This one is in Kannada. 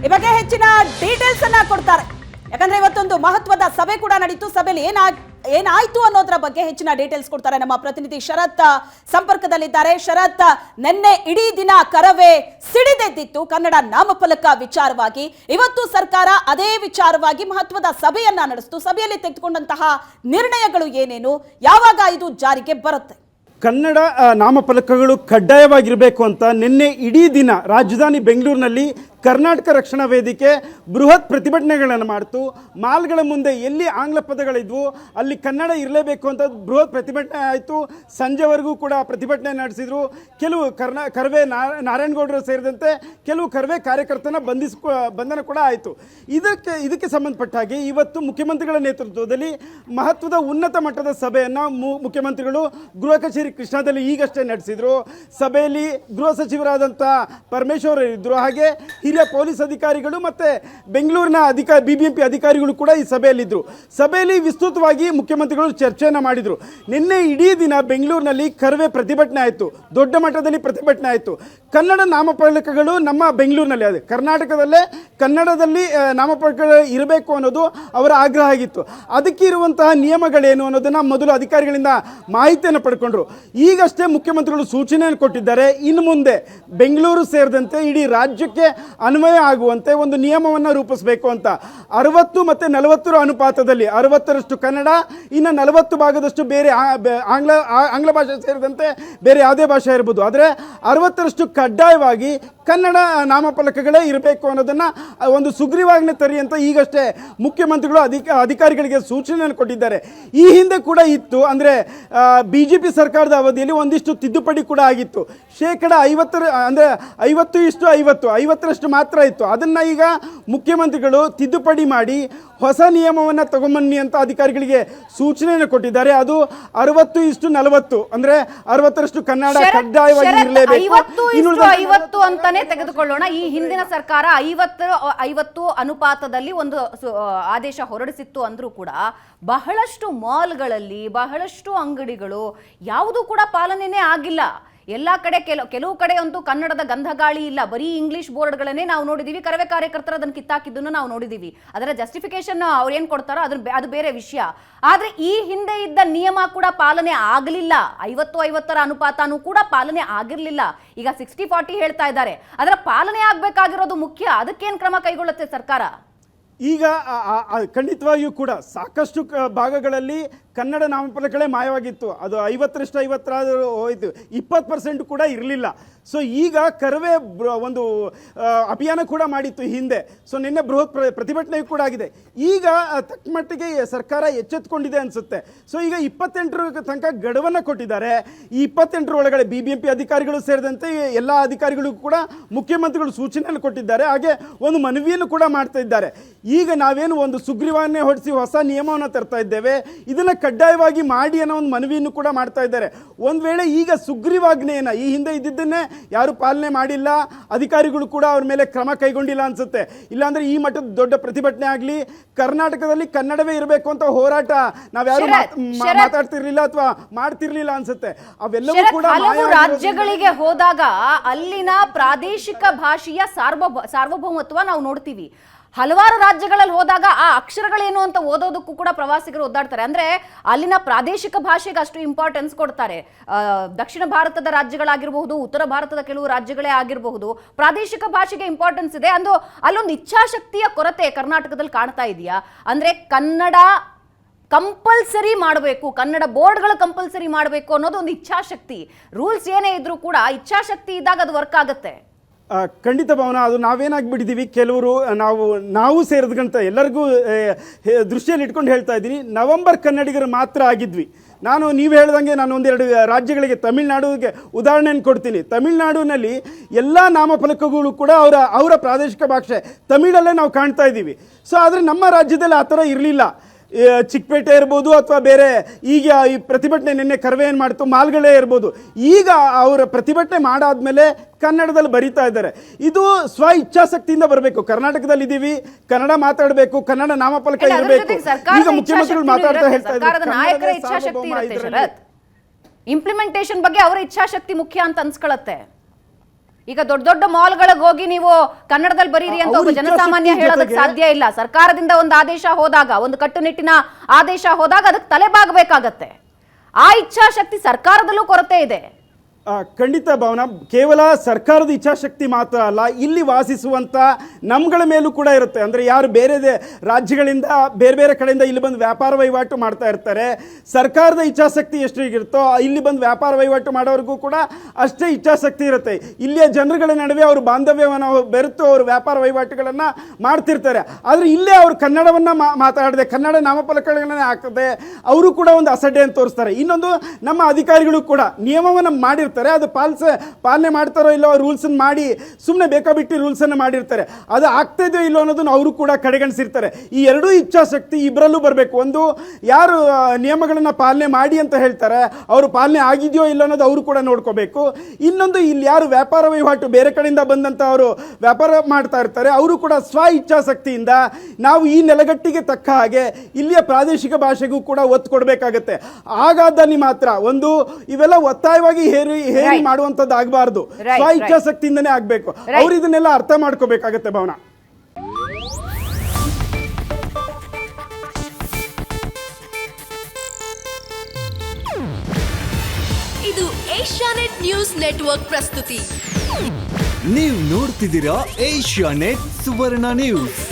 ಈ ಬಗ್ಗೆ ಹೆಚ್ಚಿನ ಡೀಟೇಲ್ಸ್ ಅನ್ನ ಕೊಡ್ತಾರೆ. ಯಾಕಂದ್ರೆ ಇವತ್ತೊಂದು ಮಹತ್ವದ ಸಭೆ ಕೂಡ ನಡೀತು. ಸಭೆಯಲ್ಲಿ ಏನಾಯ್ತು ಅನ್ನೋದ್ರ ಬಗ್ಗೆ ಹೆಚ್ಚಿನ ಡೀಟೇಲ್ಸ್ ಕೊಡ್ತಾರೆ ನಮ್ಮ ಪ್ರತಿನಿಧಿ ಶರತ್ ಸಂಪರ್ಕದಲ್ಲಿದ್ದಾರೆ. ಶರತ್, ನಿನ್ನೆ ಇಡೀ ದಿನ ಕರವೇ ಸಿಡಿದೆದ್ದಿತ್ತು ಕನ್ನಡ ನಾಮಫಲಕ ವಿಚಾರವಾಗಿ. ಇವತ್ತು ಸರ್ಕಾರ ಅದೇ ವಿಚಾರವಾಗಿ ಮಹತ್ವದ ಸಭೆಯನ್ನ ನಡೆಸಿತು. ಸಭೆಯಲ್ಲಿ ತೆಗೆದುಕೊಂಡಂತಹ ನಿರ್ಣಯಗಳು ಏನೇನು, ಯಾವಾಗ ಇದು ಜಾರಿಗೆ ಬರುತ್ತೆ? ಕನ್ನಡ ನಾಮಫಲಕಗಳು ಕಡ್ಡಾಯವಾಗಿರಬೇಕು ಅಂತ ನಿನ್ನೆ ಇಡೀ ದಿನ ರಾಜಧಾನಿ ಬೆಂಗಳೂರಿನಲ್ಲಿ ಕರ್ನಾಟಕ ರಕ್ಷಣಾ ವೇದಿಕೆ ಬೃಹತ್ ಪ್ರತಿಭಟನೆಗಳನ್ನು ಮಾಡ್ತು. ಮಾಲ್ಗಳ ಮುಂದೆ ಎಲ್ಲಿ ಆಂಗ್ಲ ಪದಗಳಿದ್ವು ಅಲ್ಲಿ ಕನ್ನಡ ಇರಲೇಬೇಕು ಅಂತ ಬೃಹತ್ ಪ್ರತಿಭಟನೆ ಆಯಿತು. ಸಂಜೆವರೆಗೂ ಕೂಡ ಪ್ರತಿಭಟನೆ ನಡೆಸಿದರು. ಕೆಲವು ಕರವೇ ನಾರಾಯಣಗೌಡರು ಸೇರಿದಂತೆ ಕೆಲವು ಕರವೇ ಕಾರ್ಯಕರ್ತನ ಬಂಧನ ಕೂಡ ಆಯಿತು. ಇದಕ್ಕೆ ಸಂಬಂಧಪಟ್ಟ ಹಾಗೆ ಇವತ್ತು ಮುಖ್ಯಮಂತ್ರಿಗಳ ನೇತೃತ್ವದಲ್ಲಿ ಮಹತ್ವದ ಉನ್ನತ ಮಟ್ಟದ ಸಭೆಯನ್ನು ಮುಖ್ಯಮಂತ್ರಿಗಳು ಗೃಹ ಕಚೇರಿ ಕೃಷ್ಣಾದಲ್ಲಿ ಈಗಷ್ಟೇ ನಡೆಸಿದರು. ಸಭೆಯಲ್ಲಿ ಗೃಹ ಸಚಿವರಾದಂಥ ಪರಮೇಶ್ವರ್ ಇದ್ದರು, ಹಾಗೆ ಹಿರಿಯ ಪೊಲೀಸ್ ಅಧಿಕಾರಿಗಳು ಮತ್ತು ಬೆಂಗಳೂರಿನ BBMP ಅಧಿಕಾರಿಗಳು ಕೂಡ ಈ ಸಭೆಯಲ್ಲಿದ್ದರು. ಸಭೆಯಲ್ಲಿ ವಿಸ್ತೃತವಾಗಿ ಮುಖ್ಯಮಂತ್ರಿಗಳು ಚರ್ಚೆಯನ್ನು ಮಾಡಿದರು. ನಿನ್ನೆ ಇಡೀ ದಿನ ಬೆಂಗಳೂರಿನಲ್ಲಿ ಕರವೇ ಪ್ರತಿಭಟನೆ ಆಯಿತು, ದೊಡ್ಡ ಮಟ್ಟದಲ್ಲಿ ಪ್ರತಿಭಟನೆ ಆಯಿತು. ಕನ್ನಡ ನಾಮಫಲಕಗಳು ನಮ್ಮ ಬೆಂಗಳೂರಿನಲ್ಲಿ ಅದೇ ಕರ್ನಾಟಕದಲ್ಲೇ ಕನ್ನಡದಲ್ಲಿ ನಾಮಫಲಕಗಳು ಇರಬೇಕು ಅನ್ನೋದು ಅವರ ಆಗ್ರಹ ಆಗಿತ್ತು. ಅದಕ್ಕೆ ಇರುವಂತಹ ನಿಯಮಗಳೇನು ಅನ್ನೋದನ್ನು ಮೊದಲು ಅಧಿಕಾರಿಗಳಿಂದ ಮಾಹಿತಿಯನ್ನು ಪಡ್ಕೊಂಡ್ರು. ಈಗಷ್ಟೇ ಮುಖ್ಯಮಂತ್ರಿಗಳು ಸೂಚನೆಯನ್ನು ಕೊಟ್ಟಿದ್ದಾರೆ. ಇನ್ನು ಮುಂದೆ ಬೆಂಗಳೂರು ಸೇರಿದಂತೆ ಇಡೀ ರಾಜ್ಯಕ್ಕೆ ಅನ್ವಯ ಆಗುವಂತೆ ಒಂದು ನಿಯಮವನ್ನು ರೂಪಿಸಬೇಕು ಅಂತ. 60 ಮತ್ತು 40 ಅನುಪಾತದಲ್ಲಿ 60ರಷ್ಟು ಕನ್ನಡ, ಇನ್ನು 40 ಭಾಗದಷ್ಟು ಬೇರೆ ಆಂಗ್ಲ ಭಾಷೆ ಸೇರಿದಂತೆ ಬೇರೆ ಯಾವುದೇ ಭಾಷೆ ಇರ್ಬೋದು. ಆದರೆ 60ರಷ್ಟು ಕಡ್ಡಾಯವಾಗಿ ಕನ್ನಡ ನಾಮಫಲಕಗಳೇ ಇರಬೇಕು ಅನ್ನೋದನ್ನು ಒಂದು ಸುಗ್ರೀವಾಜ್ಞೆ ತರಿ ಅಂತ ಈಗಷ್ಟೇ ಮುಖ್ಯಮಂತ್ರಿಗಳು ಅಧಿಕಾರಿಗಳಿಗೆ ಸೂಚನೆಯನ್ನು ಕೊಟ್ಟಿದ್ದಾರೆ. ಈ ಹಿಂದೆ ಕೂಡ ಇತ್ತು, ಅಂದರೆ BJP ಸರ್ಕಾರದ ಅವಧಿಯಲ್ಲಿ ಒಂದಿಷ್ಟು ತಿದ್ದುಪಡಿ ಕೂಡ ಆಗಿತ್ತು. 50% ಅಂದರೆ 50:50 ಮಾತ್ರ ಇತ್ತು. ಅದನ್ನು ಈಗ ಮುಖ್ಯಮಂತ್ರಿಗಳು ತಿದ್ದುಪಡಿ ಮಾಡಿ ಹೊಸ ನಿಯಮವನ್ನು ತಗೊಂಬನ್ನಿ ಅಂತ ಅಧಿಕಾರಿಗಳಿಗೆ ಸೂಚನೆಯನ್ನು ಕೊಟ್ಟಿದ್ದಾರೆ. ಅದು 60:40 ಅಂದರೆ 60ರಷ್ಟು ಕನ್ನಡ ಕಡ್ಡಾಯವಾಗಿ ಇರಲೇಬೇಕು. 50 ಅಂತಾನೆ ತೆಗೆದುಕೊಳ್ಳೋಣ. ಈ ಹಿಂದಿನ ಸರ್ಕಾರ 50 ಅನುಪಾತದಲ್ಲಿ ಒಂದು ಆದೇಶ ಹೊರಡಿಸಿತ್ತು ಅಂದ್ರೂ ಕೂಡ ಬಹಳಷ್ಟು ಮಾಲ್ಗಳಲ್ಲಿ ಬಹಳಷ್ಟು ಅಂಗಡಿಗಳು ಯಾವುದು ಕೂಡ ಪಾಲನೆನೇ ಆಗಿಲ್ಲ. ಎಲ್ಲ ಕಡೆ ಕೆಲವು ಕಡೆ ಅಂತೂ ಕನ್ನಡದ ಗಂಧಗಾಳಿ ಇಲ್ಲ, ಬರೀ ಇಂಗ್ಲಿಷ್ ಬೋರ್ಡ್ಗಳನ್ನೇ ನಾವು ನೋಡಿದೀವಿ. ಕರವೇ ಕಾರ್ಯಕರ್ತರು ಅದನ್ನು ಕಿತ್ತಾಕಿದ್ದನ್ನು ನಾವು ನೋಡಿದೀವಿ. ಅದರ ಜಸ್ಟಿಫಿಕೇಶನ್ ಅವ್ರು ಏನ್ ಕೊಡ್ತಾರೋ ಅದು ಬೇರೆ ವಿಷಯ. ಆದ್ರೆ ಈ ಹಿಂದೆ ಇದ್ದ ನಿಯಮ ಕೂಡ ಪಾಲನೆ ಆಗಲಿಲ್ಲ. 50:50 ಅನುಪಾತನೂ ಕೂಡ ಪಾಲನೆ ಆಗಿರ್ಲಿಲ್ಲ. ಈಗ 60:40 ಹೇಳ್ತಾ ಇದ್ದಾರೆ. ಅದರ ಪಾಲನೆ ಆಗ್ಬೇಕಾಗಿರೋದು ಮುಖ್ಯ. ಅದಕ್ಕೇನ್ ಕ್ರಮ ಕೈಗೊಳ್ಳುತ್ತೆ ಸರ್ಕಾರ? ಈಗ ಖಂಡಿತವಾಗಿಯೂ ಕೂಡ ಸಾಕಷ್ಟು ಭಾಗಗಳಲ್ಲಿ ಕನ್ನಡ ನಾಮಫಲಕಗಳೇ ಮಾಯವಾಗಿತ್ತು. ಅದು 50:50 ಹೋಯಿತು, 20% ಕೂಡ ಇರಲಿಲ್ಲ. ಸೊ ಈಗ ಕರವೇ ಒಂದು ಅಭಿಯಾನ ಕೂಡ ಮಾಡಿತ್ತು ಹಿಂದೆ. ಸೊ ನಿನ್ನೆ ಬೃಹತ್ ಪ್ರತಿಭಟನೆ ಕೂಡ ಆಗಿದೆ. ಈಗ ತಕ್ಕ ಮಟ್ಟಿಗೆ ಸರ್ಕಾರ ಎಚ್ಚೆತ್ತುಕೊಂಡಿದೆ ಅನಿಸುತ್ತೆ. ಸೊ ಈಗ 28 ತನಕ ಗಡುವನ್ನು ಕೊಟ್ಟಿದ್ದಾರೆ. ಈ 28 ಒಳಗಡೆ BBMP ಅಧಿಕಾರಿಗಳು ಸೇರಿದಂತೆ ಎಲ್ಲ ಅಧಿಕಾರಿಗಳಿಗೂ ಕೂಡ ಮುಖ್ಯಮಂತ್ರಿಗಳು ಸೂಚನೆಯನ್ನು ಕೊಟ್ಟಿದ್ದಾರೆ. ಹಾಗೆ ಒಂದು ಮನವಿಯನ್ನು ಕೂಡ ಮಾಡ್ತಾ ಇದ್ದಾರೆ. ಈಗ ನಾವೇನು ಒಂದು ಸುಗ್ರೀವಾಜ್ಞೆ ಹೊರಡಿಸಿ ಹೊಸ ನಿಯಮವನ್ನು ತರ್ತಾ ಇದ್ದೇವೆ, ಇದನ್ನು ಕಡ್ಡಾಯವಾಗಿ ಮಾಡಿ ಅನ್ನೋ ಒಂದು ಮನವಿಯನ್ನು ಕೂಡ ಮಾಡ್ತಾ ಇದ್ದಾರೆ. ಒಂದು ವೇಳೆ ಈಗ ಸುಗ್ರೀವಾಜ್ಞೆಯನ್ನು ಈ ಹಿಂದೆ ಇದ್ದಿದ್ದನ್ನೇ ಯಾರು ಪಾಲನೆ ಮಾಡಿಲ್ಲ, ಅಧಿಕಾರಿಗಳು ಕೂಡ ಅವ್ರ ಮೇಲೆ ಕ್ರಮ ಕೈಗೊಂಡಿಲ್ಲ ಅನ್ಸುತ್ತೆ. ಇಲ್ಲಾಂದ್ರೆ ಈ ಮಟ್ಟದ ದೊಡ್ಡ ಪ್ರತಿಭಟನೆ ಆಗಲಿ, ಕರ್ನಾಟಕದಲ್ಲಿ ಕನ್ನಡವೇ ಇರಬೇಕು ಅಂತ ಹೋರಾಟ ನಾವ್ಯಾರು ಮಾತಾಡ್ತಿರ್ಲಿಲ್ಲ ಅಥವಾ ಮಾಡ್ತಿರ್ಲಿಲ್ಲ ಅನ್ಸುತ್ತೆ. ಅವೆಲ್ಲವೂ ಕೂಡ ರಾಜ್ಯಗಳಿಗೆ ಹೋದಾಗ ಅಲ್ಲಿನ ಪ್ರಾದೇಶಿಕ ಭಾಷೆಯ ಸಾರ್ವಭೌಮತ್ವ ನಾವು ನೋಡ್ತೀವಿ. ಹಲವಾರು ರಾಜ್ಯಗಳಲ್ಲಿ ಹೋದಾಗ ಆ ಅಕ್ಷರಗಳೇನು ಅಂತ ಓದೋದಕ್ಕೂ ಕೂಡ ಪ್ರವಾಸಿಗರು ಒದ್ದಾಡ್ತಾರೆ. ಅಂದ್ರೆ ಅಲ್ಲಿನ ಪ್ರಾದೇಶಿಕ ಭಾಷೆಗೆ ಅಷ್ಟು ಇಂಪಾರ್ಟೆನ್ಸ್ ಕೊಡ್ತಾರೆ. ದಕ್ಷಿಣ ಭಾರತದ ರಾಜ್ಯಗಳಾಗಿರಬಹುದು, ಉತ್ತರ ಭಾರತದ ಕೆಲವು ರಾಜ್ಯಗಳೇ ಆಗಿರಬಹುದು, ಪ್ರಾದೇಶಿಕ ಭಾಷೆಗೆ ಇಂಪಾರ್ಟೆನ್ಸ್ ಇದೆ. ಅಲ್ಲೊಂದು ಇಚ್ಛಾಶಕ್ತಿಯ ಕೊರತೆ ಕರ್ನಾಟಕದಲ್ಲಿ ಕಾಣ್ತಾ ಇದೆಯಾ? ಅಂದ್ರೆ ಕನ್ನಡ ಕಂಪಲ್ಸರಿ ಮಾಡಬೇಕು, ಕನ್ನಡ ಬೋರ್ಡ್ಗಳು ಕಂಪಲ್ಸರಿ ಮಾಡಬೇಕು ಅನ್ನೋದು ಒಂದು ಇಚ್ಛಾಶಕ್ತಿ. ರೂಲ್ಸ್ ಏನೇ ಇದ್ರೂ ಕೂಡ ಇಚ್ಛಾಶಕ್ತಿ ಇದ್ದಾಗ ಅದು ವರ್ಕ್ ಆಗುತ್ತೆ. ಖಂಡಿತ ಭಾವನ, ಅದು ನಾವೇನಾಗ್ಬಿಟ್ಟಿದ್ದೀವಿ, ಕೆಲವರು ನಾವು ಸೇರಿದಂಥ ಎಲ್ಲರಿಗೂ ದೃಷ್ಟಿಯಲ್ಲಿ ಇಟ್ಕೊಂಡು ಹೇಳ್ತಾ ಇದ್ದೀನಿ. ನವೆಂಬರ್ ಕನ್ನಡಿಗರು ಮಾತ್ರ ಆಗಿದ್ವಿ. ನೀವು ಹೇಳ್ದಂಗೆ ನಾನು ಒಂದೆರಡು ರಾಜ್ಯಗಳಿಗೆ, ತಮಿಳುನಾಡಿಗೆ ಉದಾಹರಣೆಯನ್ನು ಕೊಡ್ತೀನಿ. ತಮಿಳುನಾಡಿನಲ್ಲಿ ಎಲ್ಲ ನಾಮಫಲಕಗಳು ಕೂಡ ಅವರ ಪ್ರಾದೇಶಿಕ ಭಾಷೆ ತಮಿಳಲ್ಲೇ ನಾವು ಕಾಣ್ತಾ ಇದ್ದೀವಿ. ಸೊ ಆದರೆ ನಮ್ಮ ರಾಜ್ಯದಲ್ಲಿ ಆ ಥರ ಇರಲಿಲ್ಲ. ಚಿಕ್ಕಪೇಟೆ ಇರ್ಬೋದು ಅಥವಾ ಬೇರೆ ಈಗ ಈ ಪ್ರತಿಭಟನೆ ನಿನ್ನೆ ಕರವೇ ಏನು ಮಾಡ್ತು, ಮಾಲ್ಗಳೇ ಇರ್ಬೋದು. ಈಗ ಅವರ ಪ್ರತಿಭಟನೆ ಮಾಡಾದ್ಮೇಲೆ ಕನ್ನಡದಲ್ಲಿ ಬರೀತಾ ಇದ್ದಾರೆ. ಇದು ಸ್ವ ಇಚ್ಛಾಶಕ್ತಿಯಿಂದ ಬರಬೇಕು. ಕರ್ನಾಟಕದಲ್ಲಿ ಇದ್ದೀವಿ, ಕನ್ನಡ ಮಾತಾಡಬೇಕು, ಕನ್ನಡ ನಾಮಫಲಕ ಇರಬೇಕು. ಈಗ ಮುಖ್ಯಮಂತ್ರಿಗಳು ಮಾತಾಡ್ತಾ ಹೇಳ್ತಾ ಇದ್ದಾರೆ ಇಂಪ್ಲಿಮೆಂಟೇಷನ್ ಬಗ್ಗೆ ಅವರ ಇಚ್ಛಾಶಕ್ತಿ ಮುಖ್ಯ ಅಂತ ಅನ್ಸ್ಕೊಳ್ಳುತ್ತೆ. ಈಗ ದೊಡ್ಡ ದೊಡ್ಡ ಮಾಲ್ಗಳಿಗೆ ಹೋಗಿ ನೀವು ಕನ್ನಡದಲ್ಲಿ ಬರೀರಿ ಅಂತ ಒಬ್ಬ ಜನಸಾಮಾನ್ಯ ಹೇಳೋದಕ್ಕೆ ಸಾಧ್ಯ ಇಲ್ಲ. ಸರ್ಕಾರದಿಂದ ಒಂದು ಆದೇಶ ಹೋದಾಗ, ಒಂದು ಕಟ್ಟುನಿಟ್ಟಿನ ಆದೇಶ ಹೋದಾಗ ಅದಕ್ಕೆ ತಲೆಬಾಗಬೇಕಾಗತ್ತೆ. ಆ ಇಚ್ಛಾಶಕ್ತಿ ಸರ್ಕಾರದಲ್ಲೂ ಕೊರತೆ ಇದೆ. ಖಂಡಿತ ಭಾವನಾ, ಕೇವಲ ಸರ್ಕಾರದ ಇಚ್ಛಾಶಕ್ತಿ ಮಾತ್ರ ಅಲ್ಲ, ಇಲ್ಲಿ ವಾಸಿಸುವಂಥ ನಮ್ಗಳ ಮೇಲೂ ಕೂಡ ಇರುತ್ತೆ. ಅಂದರೆ ಯಾರು ಬೇರೆ ರಾಜ್ಯಗಳಿಂದ ಬೇರೆ ಬೇರೆ ಕಡೆಯಿಂದ ಇಲ್ಲಿ ಬಂದು ವ್ಯಾಪಾರ ವಹಿವಾಟು ಮಾಡ್ತಾ ಇರ್ತಾರೆ, ಸರ್ಕಾರದ ಇಚ್ಛಾಶಕ್ತಿ ಎಷ್ಟು ಇರುತ್ತೋ ಇಲ್ಲಿ ಬಂದು ವ್ಯಾಪಾರ ವಹಿವಾಟು ಮಾಡೋರಿಗೂ ಕೂಡ ಅಷ್ಟೇ ಇಚ್ಛಾಶಕ್ತಿ ಇರುತ್ತೆ. ಇಲ್ಲಿಯ ಜನರುಗಳ ನಡುವೆ ಅವರು ಬಾಂಧವ್ಯವನ್ನು ಬೆರೆತು ಅವರು ವ್ಯಾಪಾರ ವಹಿವಾಟುಗಳನ್ನು ಮಾಡ್ತಿರ್ತಾರೆ. ಆದರೆ ಇಲ್ಲೇ ಅವರು ಕನ್ನಡವನ್ನು ಮಾತಾಡದೆ ಕನ್ನಡ ನಾಮಫಲಕಗಳನ್ನೇ ಹಾಕದೆ ಅವರು ಕೂಡ ಒಂದು ಅಸಡ್ಡೆಯನ್ನು ತೋರಿಸ್ತಾರೆ. ಇನ್ನೊಂದು, ನಮ್ಮ ಅಧಿಕಾರಿಗಳು ಕೂಡ ನಿಯಮವನ್ನು ಮಾಡಿರ್ತಾರೆ, ಅದು ಪಾಲನೆ ಮಾಡ್ತಾರೋ ಇಲ್ಲೋ ರೂಲ್ಸನ್ನು ಮಾಡಿ ಸುಮ್ಮನೆ ಬೇಕಾಬಿಟ್ಟು ರೂಲ್ಸನ್ನು ಮಾಡಿರ್ತಾರೆ, ಅದು ಆಗ್ತಾ ಇದೆಯೋ ಇಲ್ಲೋ ಅನ್ನೋದನ್ನು ಅವರು ಕೂಡ ಕಡೆಗಣಿಸಿರ್ತಾರೆ. ಈ ಎರಡೂ ಇಚ್ಛಾಶಕ್ತಿ ಇಬ್ಬರಲ್ಲೂ ಬರಬೇಕು. ಒಂದು, ಯಾರು ನಿಯಮಗಳನ್ನು ಪಾಲನೆ ಮಾಡಿ ಅಂತ ಹೇಳ್ತಾರೆ ಅವರು ಪಾಲನೆ ಆಗಿದೆಯೋ ಇಲ್ಲೋ ಅನ್ನೋದು ಅವರು ಕೂಡ ನೋಡ್ಕೋಬೇಕು. ಇನ್ನೊಂದು, ಇಲ್ಲಿ ಯಾರು ವ್ಯಾಪಾರ ವಹಿವಾಟು ಬೇರೆ ಕಡೆಯಿಂದ ಬಂದಂಥ ಅವರು ವ್ಯಾಪಾರ ಮಾಡ್ತಾ ಇರ್ತಾರೆ ಅವರು ಕೂಡ ಸ್ವ ಇಚ್ಛಾಶಕ್ತಿಯಿಂದ ನಾವು ಈ ನೆಲಗಟ್ಟಿಗೆ ತಕ್ಕ ಹಾಗೆ ಇಲ್ಲಿಯ ಪ್ರಾದೇಶಿಕ ಭಾಷೆಗೂ ಕೂಡ ಒತ್ತು ಕೊಡಬೇಕಾಗತ್ತೆ. ಹಾಗಾದಲ್ಲಿ ಮಾತ್ರ ಒಂದು ಇವೆಲ್ಲ ಒತ್ತಾಯವಾಗಿ ಹೇರಿ ಮಾಡುವಂತದ್ದು ಆಗಬಾರ್ದು, ಸ್ವ ಇಚ್ಛಾಶಕ್ತಿಯಿಂದನೇ ಆಗ್ಬೇಕು. ಅವ್ರು ಇದನ್ನೆಲ್ಲ ಅರ್ಥ ಮಾಡ್ಕೋಬೇಕಾಗತ್ತೆ ಭಾವನಾ. ಇದು ಏಷ್ಯಾನೆಟ್ ನ್ಯೂಸ್ ನೆಟ್ವರ್ಕ್ ಪ್ರಸ್ತುತಿ. ನೀವು ನೋಡ್ತಿದ್ದೀರಾ ಏಷ್ಯಾನೆಟ್ ಸುವರ್ಣ ನ್ಯೂಸ್.